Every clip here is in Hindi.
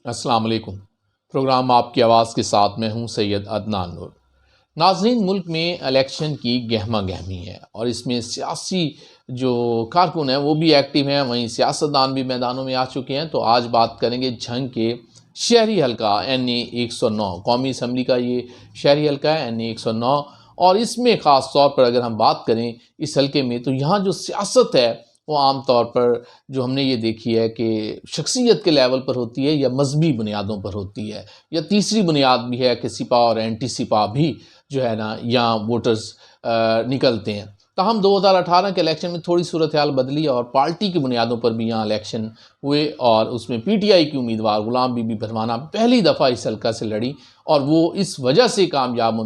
अस्सलाम वालेकुम। प्रोग्राम आपकी आवाज़ के साथ मैं हूं सैयद अदनान नूर। नाज़रीन, मुल्क में इलेक्शन की गहमा गहमी है और इसमें सियासी जो कारकुन हैं वो भी एक्टिव हैं, वहीं सियासतदान भी मैदानों में आ चुके हैं। तो आज बात करेंगे झंग के शहरी हलका NA 109 कौमी असम्बली का ये शहरी हलका है NA 109। और इसमें ख़ास तौर पर अगर हम बात करें इस हलके में, तो यहाँ जो सियासत है वो आम तौर पर जो हमने ये देखी है कि शख्सियत के लेवल पर होती है या मजहबी बुनियादों पर होती है, या तीसरी बुनियाद भी है कि सिपा और एंटी सिपा भी जो है ना यहाँ वोटर्स निकलते हैं। ताहम 2018 के इलेक्शन में थोड़ी सूरत हाल बदली और पार्टी की बुनियादों पर भी यहाँ इलेक्शन हुए और उसमें PTI की उम्मीदवार गुलाम बीबी भरवाना पहली दफ़ा इस हल्का से लड़ी और वो इस वजह से कामयाब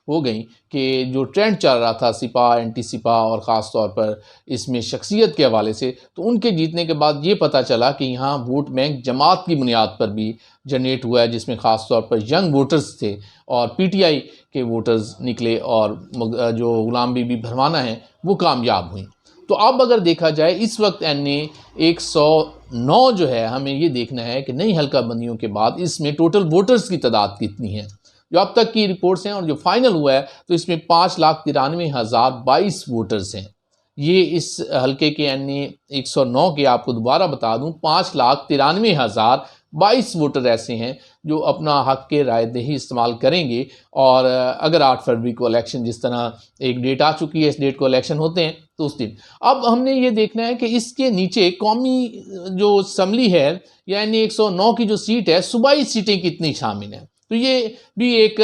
हो गई कि जो ट्रेंड चल रहा था सिपा एंटी सिपा और ख़ास तौर पर इसमें शख्सियत के हवाले से, तो उनके जीतने के बाद ये पता चला कि यहाँ वोट बैंक जमात की बुनियाद पर भी जनरेट हुआ है, जिसमें ख़ास तौर पर यंग वोटर्स थे और PTI के वोटर्स निकले और जो गुलाम बीबी भरवाना हैं वो कामयाब हुई। तो अब अगर देखा जाए इस वक्त NA 109 जो है, हमें ये देखना है कि नई हल्का बंदियों के बाद इसमें टोटल वोटर्स की तादाद कितनी है। जो अब तक की रिपोर्ट्स हैं और जो फाइनल हुआ है, तो इसमें 5,93,022 वोटर्स हैं। ये इस हल्के के NA 109 के आपको दोबारा बता दूं 5,93,022 वोटर ऐसे हैं जो अपना हक के राय दही इस्तेमाल करेंगे। और अगर 8 फरवरी को इलेक्शन, जिस तरह एक डेट आ चुकी है, इस डेट को इलेक्शन होते हैं, तो उस दिन अब हमने ये देखना है कि इसके नीचे कौमी जो असम्बली है या NA 109 की जो सीट है, सूबाई सीटें कितनी शामिल हैं। तो ये भी एक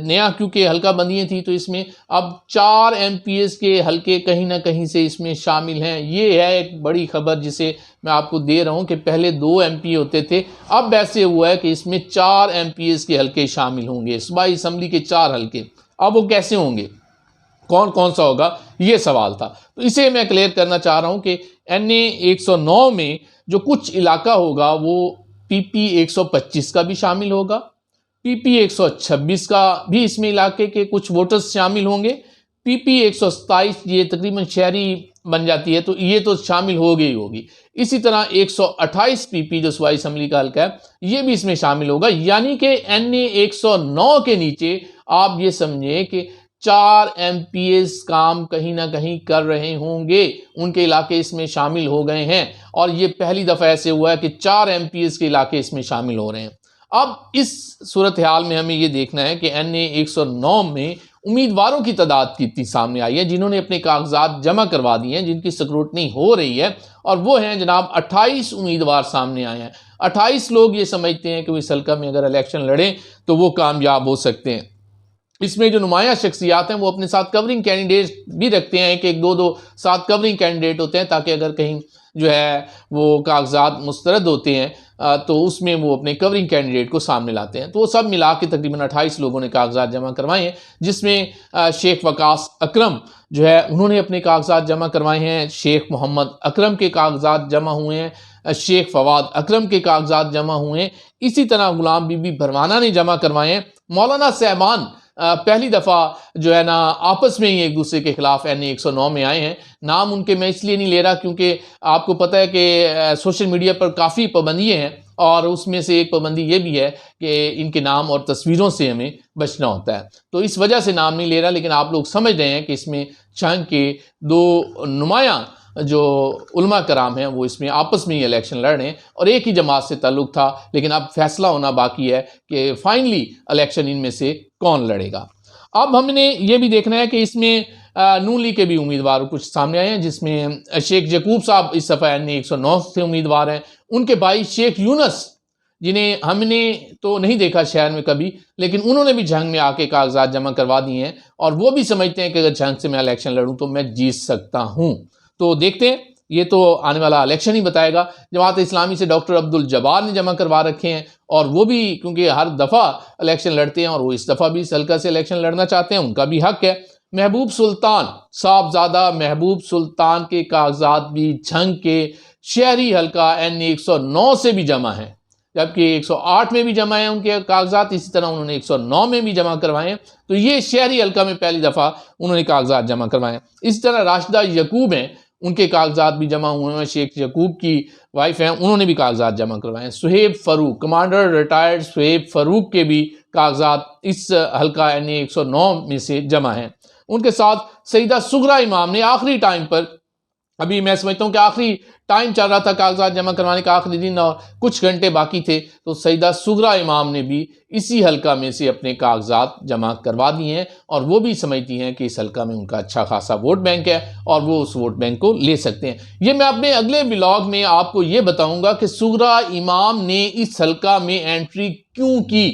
नया, क्योंकि हल्का बंदियाँ थी, तो इसमें अब 4 MPs के हल्के कहीं ना कहीं से इसमें शामिल हैं। ये है एक बड़ी खबर जिसे मैं आपको दे रहा हूँ कि पहले 2 MP होते थे, अब ऐसे हुआ है कि इसमें 4 MPs के हल्के शामिल होंगे, सूबाई असम्बली के 4 हल्के। अब वो कैसे होंगे, कौन कौन सा होगा, ये सवाल था। तो इसे मैं क्लियर करना चाह रहा हूँ कि NA 109 में जो कुछ इलाका होगा वो PP 125 का भी शामिल होगा, PP 126 का भी इसमें इलाके के कुछ वोटर्स शामिल होंगे, PP 127 ये तकरीबन शहरी बन जाती है, तो ये तो शामिल होगी ही होगी। इसी तरह 128 PP जो सूबाई असम्बली का हल्का है, ये भी इसमें शामिल होगा। यानी कि NA 109 के नीचे आप ये समझें कि 4 MPs काम कहीं ना कहीं कर रहे होंगे, उनके इलाके इसमें शामिल हो गए हैं। और ये पहली दफ़ा ऐसे हुआ है कि 4 MPs के इलाके इसमें शामिल हो रहे हैं। अब इस सूरत हाल में हमें ये देखना है कि NA 109 में उम्मीदवारों की तादाद कितनी सामने आई है, जिन्होंने अपने कागजात जमा करवा दिए हैं, जिनकी स्क्रूटनी हो रही है। और वो हैं जनाब 28 उम्मीदवार सामने आए हैं। 28 लोग ये समझते हैं कि इस हल्का में अगर इलेक्शन लड़ें तो वो कामयाब हो सकते हैं। इसमें जो नुमाया शख्सियात हैं वो अपने साथ कवरिंग कैंडिडेट भी रखते हैं, एक 2 साथ कवरिंग कैंडिडेट होते हैं, ताकि अगर कहीं जो है वो कागजात मुस्तरद होते हैं तो उसमें वो अपने कवरिंग कैंडिडेट को सामने लाते हैं। तो वो सब मिला के तकरीबन 28 लोगों ने कागजात जमा करवाए हैं, जिसमें शेख वकास अकरम जो है उन्होंने अपने कागजात जमा करवाए हैं, शेख मोहम्मद अकरम के कागजात जमा हुए हैं, शेख फवाद अकरम के कागजात जमा हुए हैं। इसी तरह गुलाम बीबी भरवाना ने जमा करवाए हैं। मौलाना सहमान पहली दफ़ा जो है ना आपस में ही एक दूसरे के खिलाफ NA 109 में आए हैं। नाम उनके मैं इसलिए नहीं ले रहा क्योंकि आपको पता है कि सोशल मीडिया पर काफ़ी पाबंदियाँ हैं, और उसमें से एक पाबंदी ये भी है कि इनके नाम और तस्वीरों से हमें बचना होता है, तो इस वजह से नाम नहीं ले रहा। लेकिन आप लोग समझ रहे हैं कि इसमें झंग के 2 नुमाया जो उलमा कराम हैं वो इसमें आपस में ही इलेक्शन लड़ रहे हैं और एक ही जमात से ताल्लुक़ था, लेकिन अब फैसला होना बाकी है कि फाइनली इलेक्शन इनमें से कौन लड़ेगा। अब हमने ये भी देखना है कि इसमें नून लीग के भी उम्मीदवार कुछ सामने आए हैं, जिसमें शेख यकूब साहब इस दफ़ा NA 109 से उम्मीदवार हैं। उनके भाई शेख यूनस, जिन्हें हमने तो नहीं देखा शहर में कभी, लेकिन उन्होंने भी झंग में आके कागजात जमा करवा दिए हैं और वो भी समझते हैं कि अगर झंग से मैं इलेक्शन लड़ूँ तो मैं जीत सकता हूँ। तो देखते हैं, ये तो आने वाला इलेक्शन ही बताएगा। जमात इस्लामी से डॉक्टर अब्दुल जब्बार ने जमा करवा रखे हैं, और वो भी क्योंकि हर दफ़ा इलेक्शन लड़ते हैं और वो इस दफ़ा भी इस हल्का से इलेक्शन लड़ना चाहते हैं, उनका भी हक है। महबूब सुल्तान साहबजादा महबूब सुल्तान के कागजात भी झंग के शहरी हल्का NA 109 से भी जमा हैं, जबकि 108 में भी जमा है उनके कागजात। इसी तरह उन्होंने 109 में भी जमा करवाए हैं। तो ये शहरी हल्का में पहली दफ़ा उन्होंने कागजात जमा करवाए हैं। इसी तरह राशिदा यकूब हैं, उनके कागजात भी जमा हुए हैं। शेख यकूब की वाइफ हैं, उन्होंने भी कागजात जमा करवाए हैं। सुहेब फ़ारूक, कमांडर रिटायर्ड सुहेब फ़ारूक के भी कागजात इस हल्का NA 109 में से जमा हैं। उनके साथ सईदा सुगरा इमाम ने आखिरी टाइम पर, अभी मैं समझता हूँ कि आखिरी टाइम चल रहा था कागजात जमा करवाने का, आखिरी दिन और कुछ घंटे बाकी थे, तो सईदा सुगरा इमाम ने भी इसी हल्का में से अपने कागजात जमा करवा दिए हैं और वो भी समझती हैं कि इस हल्का में उनका अच्छा खासा वोट बैंक है और वो उस वोट बैंक को ले सकते हैं। ये मैं अपने अगले व्लॉग में आपको ये बताऊंगा कि सुगरा इमाम ने इस हल्का में एंट्री क्यों की,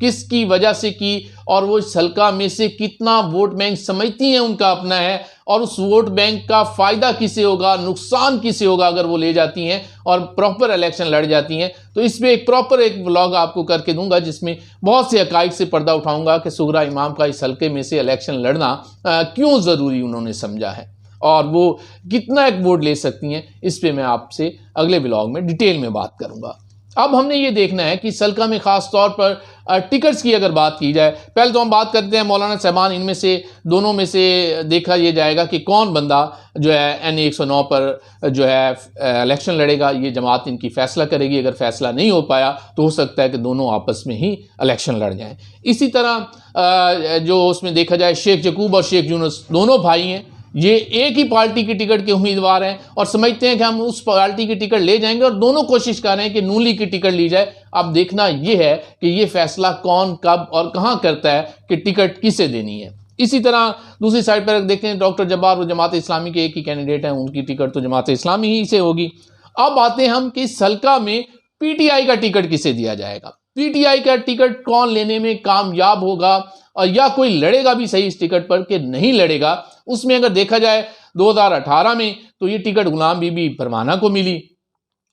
किसकी वजह से की, और वो इस हल्का में से कितना वोट बैंक समझती हैं उनका अपना है, और उस वोट बैंक का फायदा किसे होगा, नुकसान किसे होगा अगर वो ले जाती हैं और प्रॉपर इलेक्शन लड़ जाती हैं। तो इस पर एक प्रॉपर एक व्लॉग आपको करके दूंगा जिसमें बहुत से हकाइक से पर्दा उठाऊंगा कि सुगरा इमाम का इस हल्के में से इलेक्शन लड़ना क्यों ज़रूरी उन्होंने समझा है और वो कितना एक वोट ले सकती हैं। इस पर मैं आपसे अगले व्लॉग में डिटेल में बात करूंगा। अब हमने ये देखना है कि इस हल्का में ख़ास तौर पर टिकट्स की अगर बात की जाए, पहले तो हम बात करते हैं मौलाना साहबान, इनमें से दोनों में से देखा ये जाएगा कि कौन बंदा जो है NA 109 पर जो है इलेक्शन लड़ेगा। ये जमात इनकी फ़ैसला करेगी। अगर फैसला नहीं हो पाया तो हो सकता है कि दोनों आपस में ही इलेक्शन लड़ जाएं। इसी तरह जो उसमें देखा जाए, शेख यकूब और शेख यूनुस दोनों भाई हैं, ये एक ही पार्टी की टिकट के उम्मीदवार हैं और समझते हैं कि हम उस पार्टी की टिकट ले जाएंगे और दोनों कोशिश कर रहे हैं कि नून लीग की टिकट ली जाए। अब देखना यह है कि ये फैसला कौन कब और कहां करता है कि टिकट किसे देनी है। इसी तरह दूसरी साइड पर देखते हैं डॉक्टर जब्बार, वो जमात इस्लामी के एक ही कैंडिडेट हैं, उनकी टिकट तो जमात इस्लामी ही से होगी। अब आते हैं हम कि इस हल्का में PTI का टिकट किसे दिया जाएगा, PTI का टिकट कौन लेने में कामयाब होगा, और या कोई लड़ेगा भी सही इस टिकट पर कि नहीं लड़ेगा। उसमें अगर देखा जाए 2018 में तो ये टिकट गुलाम बीबी परवाना को मिली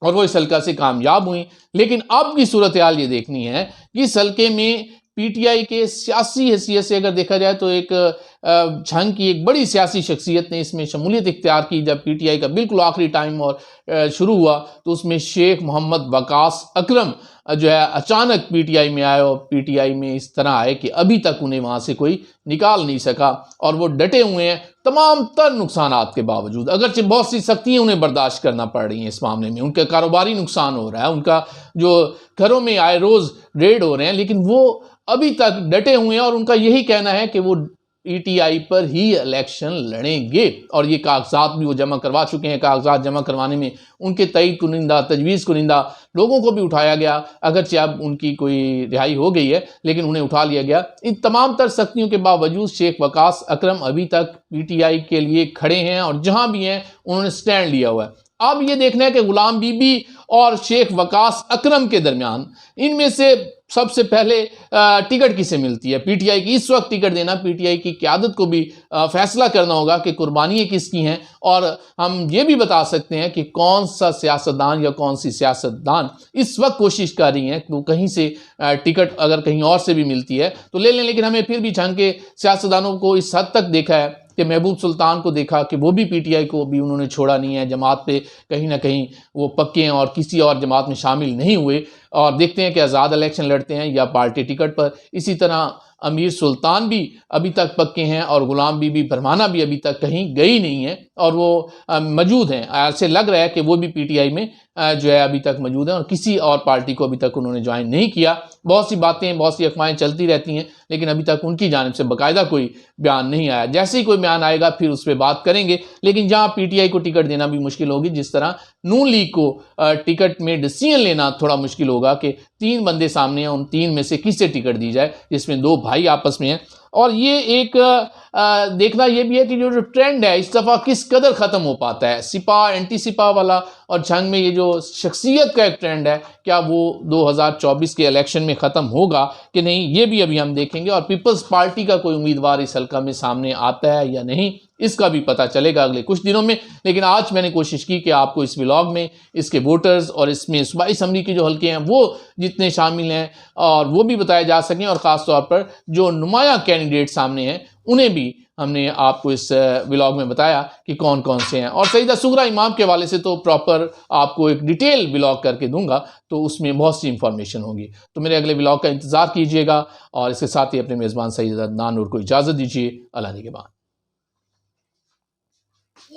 और वो इस हल्का से कामयाब हुई। लेकिन अब की सूरत हाल ये देखनी है कि इस हल्के में PTI के सियासी हैसियत से अगर देखा जाए तो एक झंग की एक बड़ी सियासी शख्सियत ने इसमें शमूलियत इख्तियार की। जब PTI का बिल्कुल आखिरी टाइम और शुरू हुआ तो उसमें शेख मोहम्मद वकास अकरम जो है अचानक PTI में आए और PTI में इस तरह आए कि अभी तक उन्हें वहाँ से कोई निकाल नहीं सका और वो डटे हुए हैं तमाम तर नुकसानात के बावजूद। अगरचे बहुत सी सख्तियाँ उन्हें बर्दाश्त करना पड़ रही हैं इस मामले में, उनका कारोबारी नुकसान हो रहा है, उनका जो घरों में आए रोज़ रेड हो रहे हैं, लेकिन वो अभी तक डटे हुए हैं और उनका यही कहना है कि वो PTI पर ही इलेक्शन लड़ेंगे। और ये कागजात भी वो जमा करवा चुके हैं। कागजात जमा करवाने में उनके तईद कुनिंदा, तजवीज़ कुनिंदा लोगों को भी उठाया गया, अगरचे अब उनकी कोई रिहाई हो गई है लेकिन उन्हें उठा लिया गया। इन तमाम तर सख्तियों के बावजूद शेख वकास अकरम अभी तक PTI के लिए खड़े हैं और जहां भी हैं उन्होंने स्टैंड लिया हुआ है। अब ये देखना है कि गुलाम बीबी और शेख वकास अकरम के दरमियान इनमें से सबसे पहले टिकट किसे मिलती है। PTI की इस वक्त टिकट देना PTI की क़यादत को भी फैसला करना होगा कि कुर्बानियाँ किसकी हैं, और हम ये भी बता सकते हैं कि कौन सा सियासतदान या कौन सी सियासतदान इस वक्त कोशिश कर रही हैं कि वो कहीं से टिकट अगर कहीं और से भी मिलती है तो ले लें। लेकिन हमें फिर भी झंग के सियासतदानों को इस हद तक देखा है कि महबूब सुल्तान को देखा कि वो भी PTI को भी उन्होंने छोड़ा नहीं है, जमात पे कहीं ना कहीं वो पक्के हैं और किसी और जमात में शामिल नहीं हुए और देखते हैं कि आज़ाद इलेक्शन लड़ते हैं या पार्टी टिकट पर। इसी तरह अमीर सुल्तान भी अभी तक पक्के हैं और गुलाम बीबी परवाना भी अभी तक कहीं गई नहीं है और वो मौजूद हैं। ऐसे लग रहा है कि वो भी PTI में जो है अभी तक मौजूद हैं और किसी और पार्टी को अभी तक उन्होंने ज्वाइन नहीं किया। बहुत सी बातें, बहुत सी अफवाहें चलती रहती हैं लेकिन अभी तक उनकी जानिब से बाकायदा कोई बयान नहीं आया। जैसे ही कोई बयान आएगा फिर उस पर बात करेंगे। लेकिन जहाँ PTI को टिकट देना भी मुश्किल होगी, जिस तरह नून लीग को टिकट में डिसीजन लेना थोड़ा मुश्किल होगा कि 3 बंदे सामने हैं, उन 3 में से किसे टिकट दी जाए, जिसमें 2 भाई आपस में हैं। और ये एक देखना ये भी है कि जो ट्रेंड है इस दफ़ा किस कदर ख़त्म हो पाता है। सिपा एंटी सिपा वाला और झंग में ये जो शख्सियत का एक ट्रेंड है, क्या वो 2024 के इलेक्शन में ख़त्म होगा कि नहीं, ये भी अभी हम देखेंगे। और पीपल्स पार्टी का कोई उम्मीदवार इस हल्का में सामने आता है या नहीं, इसका भी पता चलेगा अगले कुछ दिनों में। लेकिन आज मैंने कोशिश की कि आपको इस व्लॉग में इसके वोटर्स और इसमें सूबाई असम्बली के जो हल्के हैं वो जितने शामिल हैं और वो भी बताए जा सकें, और ख़ास तौर पर जो नुमाया कैंडिडेट सामने हैं उन्हें भी हमने आपको इस व्लॉग में बताया कि कौन कौन से हैं। और सईदा सुगरा इमाम के हवाले से तो प्रॉपर आपको एक डिटेल व्लॉग करके दूंगा, तो उसमें बहुत सी इंफॉर्मेशन होगी। तो मेरे अगले व्लॉग का इंतज़ार कीजिएगा और इसके साथ ही अपने मेज़बान सईद अदनान नूर को इजाज़त दीजिए। अल्लाह के बाद।